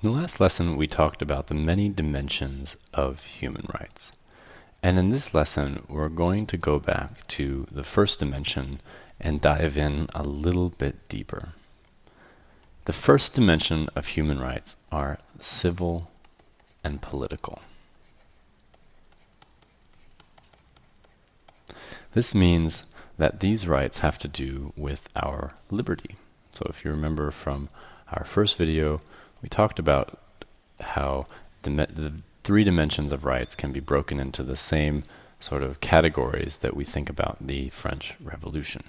In the last lesson, we talked about the many dimensions of human rights. And in this lesson, we're going to go back to the first dimension and dive in a little bit deeper. The first dimension of human rights are civil and political. This means that these rights have to do with our liberty. So if you remember from our first video, we talked about how the three dimensions of rights can be broken into the same sort of categories that we think about the French Revolution.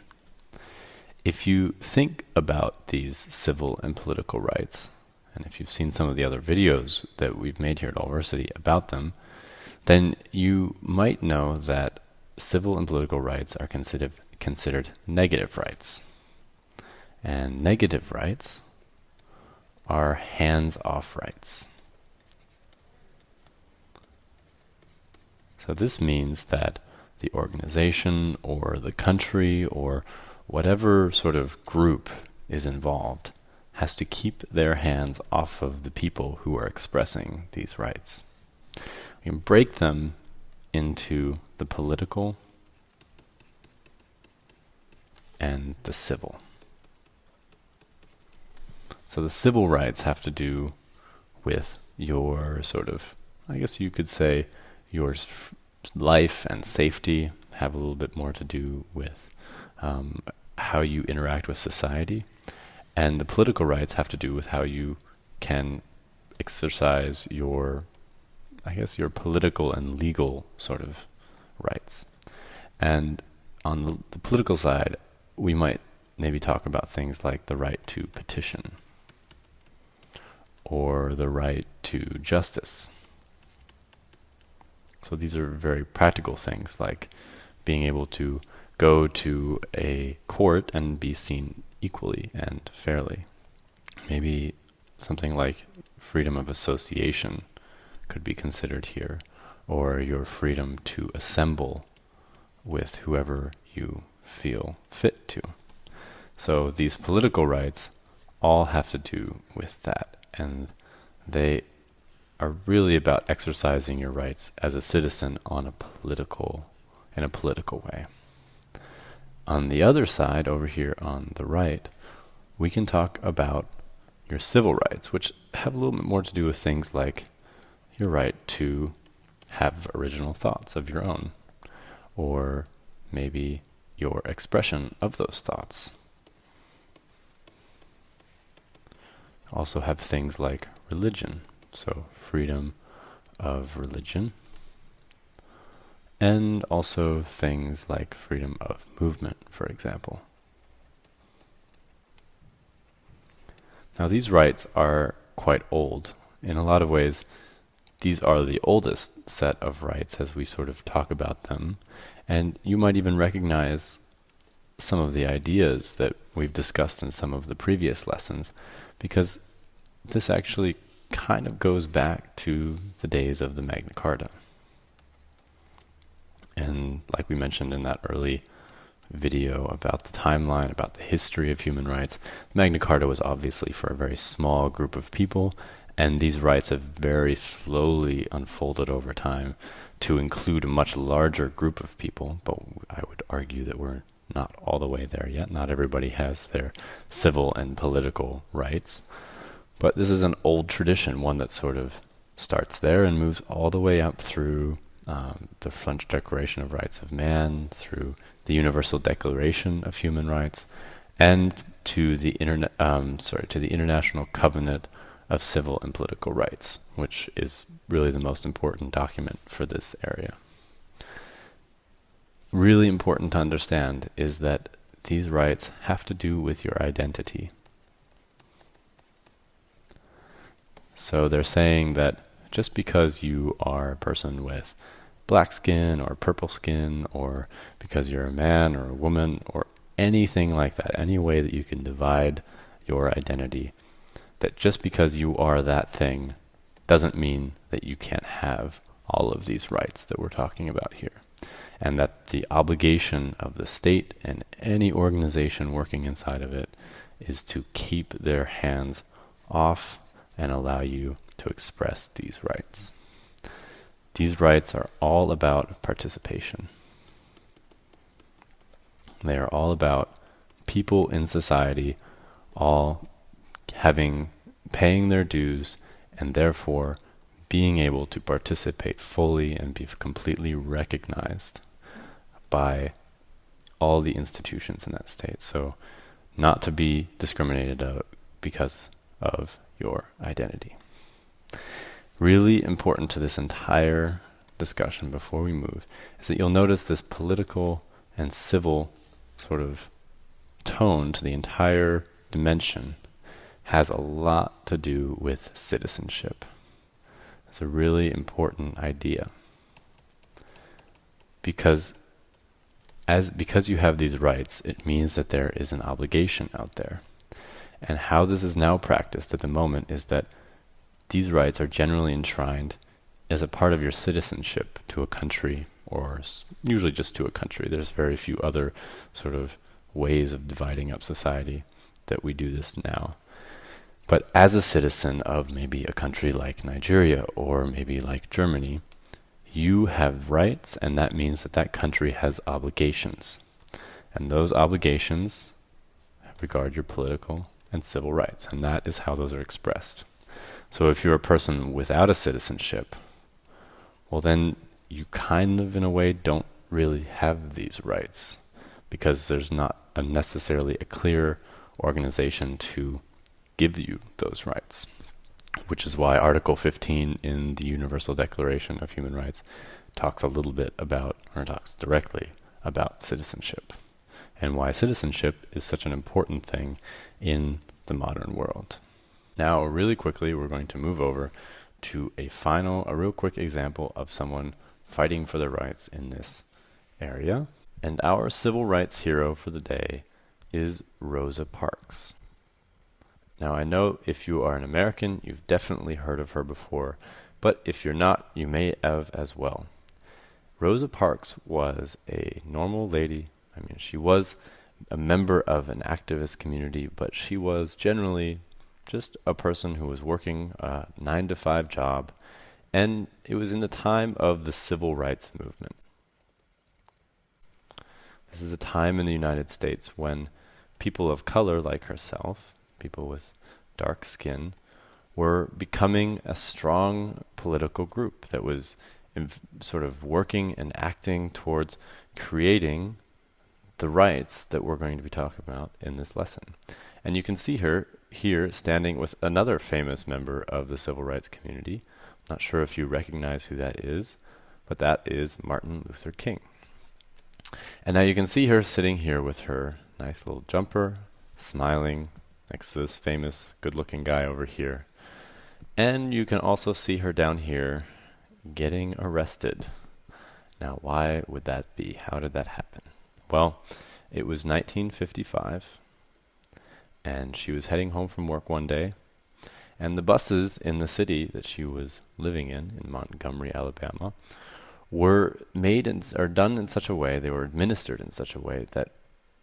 If you think about these civil and political rights, and if you've seen some of the other videos that we've made here at Allversity about them, then you might know that civil and political rights are considered negative rights. And negative rights are hands-off rights. So this means that the organization or the country or whatever sort of group is involved has to keep their hands off of the people who are expressing these rights. We can break them into the political and the civil. So the civil rights have to do with your sort of, I guess you could say, your life and safety, have a little bit more to do with how you interact with society. And the political rights have to do with how you can exercise your, I guess, your political and legal sort of rights. And on the political side, we might maybe talk about things like the right to petition or the right to justice. So these are very practical things, like being able to go to a court and be seen equally and fairly. Maybe something like freedom of association could be considered here, or your freedom to assemble with whoever you feel fit to. So these political rights all have to do with that, and they are really about exercising your rights as a citizen in a political way. On the other side, over here on the right, we can talk about your civil rights, which have a little bit more to do with things like your right to have original thoughts of your own, or maybe your expression of those thoughts. Also have things like religion, so freedom of religion, and also things like freedom of movement, for example. Now these rights are quite old. In a lot of ways, these are the oldest set of rights as we sort of talk about them, and you might even recognize some of the ideas that we've discussed in some of the previous lessons, because this actually kind of goes back to the days of the Magna Carta. And like we mentioned in that early video about the timeline, about the history of human rights, Magna Carta was obviously for a very small group of people, and these rights have very slowly unfolded over time to include a much larger group of people, but I would argue that we're not all the way there yet. Not everybody has their civil and political rights. But this is an old tradition, one that sort of starts there and moves all the way up through the French Declaration of Rights of Man, through the Universal Declaration of Human Rights, and to the International Covenant of Civil and Political Rights, which is really the most important document for this area. Really important to understand is that these rights have to do with your identity. So they're saying that just because you are a person with black skin or purple skin, or because you're a man or a woman or anything like that, any way that you can divide your identity, that just because you are that thing doesn't mean that you can't have all of these rights that we're talking about here. And that the obligation of the state and any organization working inside of it is to keep their hands off and allow you to express these rights. These rights are all about participation. They are all about people in society all paying their dues and therefore being able to participate fully and be completely recognized by all the institutions in that state. So not to be discriminated because of your identity. Really important to this entire discussion before we move is that you'll notice this political and civil sort of tone to the entire dimension has a lot to do with citizenship. It's a really important idea. Because you have these rights, it means that there is an obligation out there. And how this is now practiced at the moment is that these rights are generally enshrined as a part of your citizenship to a country, or usually just to a country. There's very few other sort of ways of dividing up society that we do this now. But as a citizen of maybe a country like Nigeria or maybe like Germany, you have rights, and that means that that country has obligations. And those obligations regard your political and civil rights, and that is how those are expressed. So if you're a person without a citizenship, well then you kind of in a way don't really have these rights, because there's not necessarily a clear organization to give you those rights. Which is why Article 15 in the Universal Declaration of Human Rights talks a little bit about, or talks directly about citizenship, and why citizenship is such an important thing in the modern world. Now, really quickly, we're going to move over to a real quick example of someone fighting for their rights in this area. And our civil rights hero for the day is Rosa Parks. Now, I know if you are an American, you've definitely heard of her before, but if you're not, you may have as well. Rosa Parks was a normal lady. I mean, she was a member of an activist community, but she was generally just a person who was working a 9-to-5 job, and it was in the time of the civil rights movement. This is a time in the United States when people of color like herself, people with dark skin, were becoming a strong political group that was sort of working and acting towards creating the rights that we're going to be talking about in this lesson. And you can see her here standing with another famous member of the civil rights community. I'm not sure if you recognize who that is, but that is Martin Luther King. And now you can see her sitting here with her nice little jumper, smiling next to this famous good-looking guy over here. And you can also see her down here getting arrested. Now, why would that be? How did that happen? Well, it was 1955, and she was heading home from work one day, and the buses in the city that she was living in Montgomery, Alabama, were done in such a way, they were administered in such a way that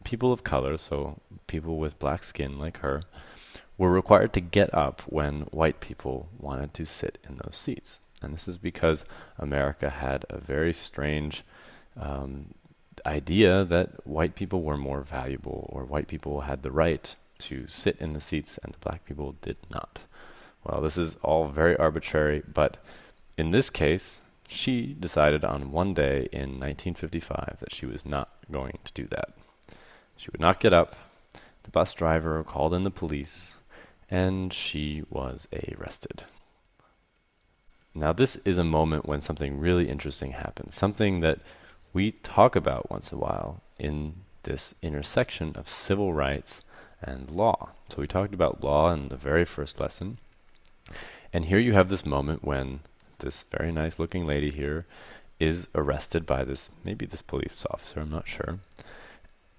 people of color, so people with black skin like her, were required to get up when white people wanted to sit in those seats. And this is because America had a very strange idea that white people were more valuable, or white people had the right to sit in the seats and black people did not. Well, this is all very arbitrary, but in this case, she decided on one day in 1955 that she was not going to do that. She would not get up. The bus driver called in the police, and she was arrested. Now, this is a moment when something really interesting happens, something that we talk about once in a while in this intersection of civil rights and law. So we talked about law in the very first lesson, and here you have this moment when this very nice looking lady here is arrested by maybe this police officer, I'm not sure.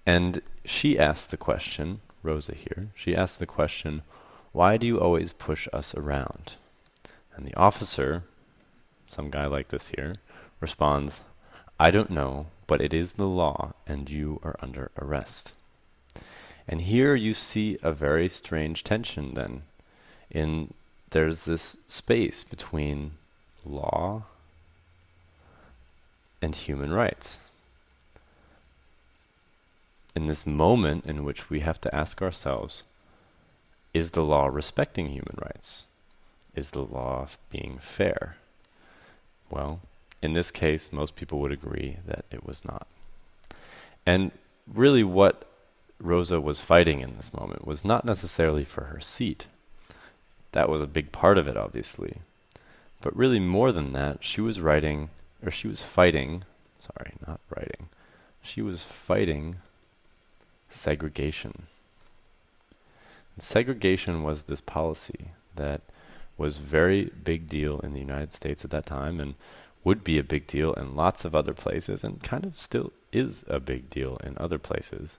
And she asked the question, Rosa here, she asked the question, why do you always push us around? And the officer, some guy like this here, responds, I don't know, but it is the law and you are under arrest. And here you see a very strange tension then. In there's this space between law and human rights. In this moment in which we have to ask ourselves, is the law respecting human rights? Is the law being fair? Well, in this case, most people would agree that it was not. And really what Rosa was fighting in this moment was not necessarily for her seat. That was a big part of it, obviously. But really more than that, she was fighting segregation. And segregation was this policy that was very big deal in the United States at that time and would be a big deal in lots of other places and kind of still is a big deal in other places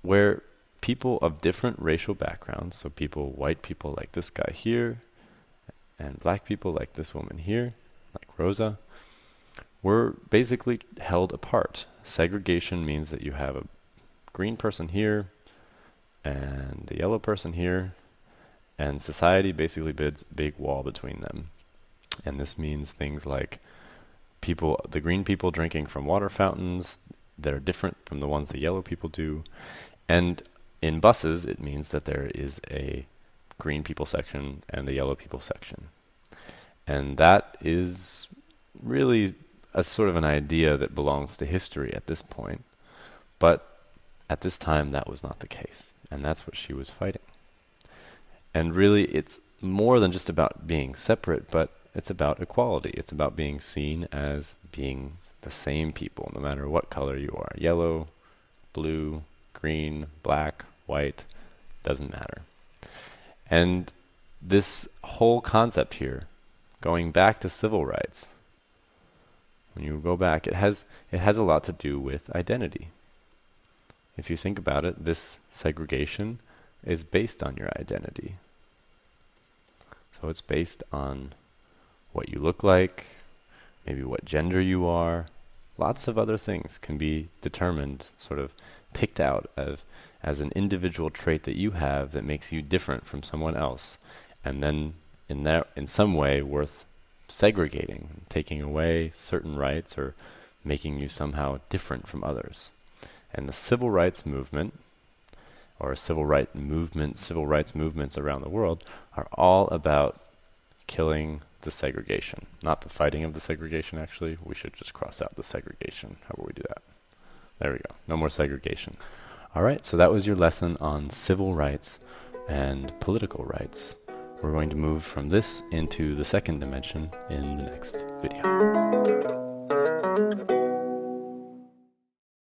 where people of different racial backgrounds, so white people like this guy here and black people like this woman here, like Rosa, were basically held apart. Segregation means that you have a green person here and a yellow person here, and society basically builds a big wall between them. And this means things like the green people drinking from water fountains that are different from the ones the yellow people do. And in buses, it means that there is a green people section and the yellow people section. And that is really a sort of an idea that belongs to history at this point. But at this time, that was not the case. And that's what she was fighting. And really, it's more than just about being separate, but it's about equality. It's about being seen as being the same people, no matter what color you are. Yellow, blue, green, black, white, doesn't matter. And this whole concept here, going back to civil rights, when you go back, it has a lot to do with identity. If you think about it, this segregation is based on your identity. So it's based on what you look like, maybe what gender you are. Lots of other things can be determined, sort of picked out as an individual trait that you have that makes you different from someone else, and then in some way worth segregating, taking away certain rights or making you somehow different from others. And the civil rights movement, or civil rights movements around the world are all about killing the segregation. Not the fighting of the segregation, actually. We should just cross out the segregation. How will we do that? There we go. No more segregation. All right, so that was your lesson on civil rights and political rights. We're going to move from this into the second dimension in the next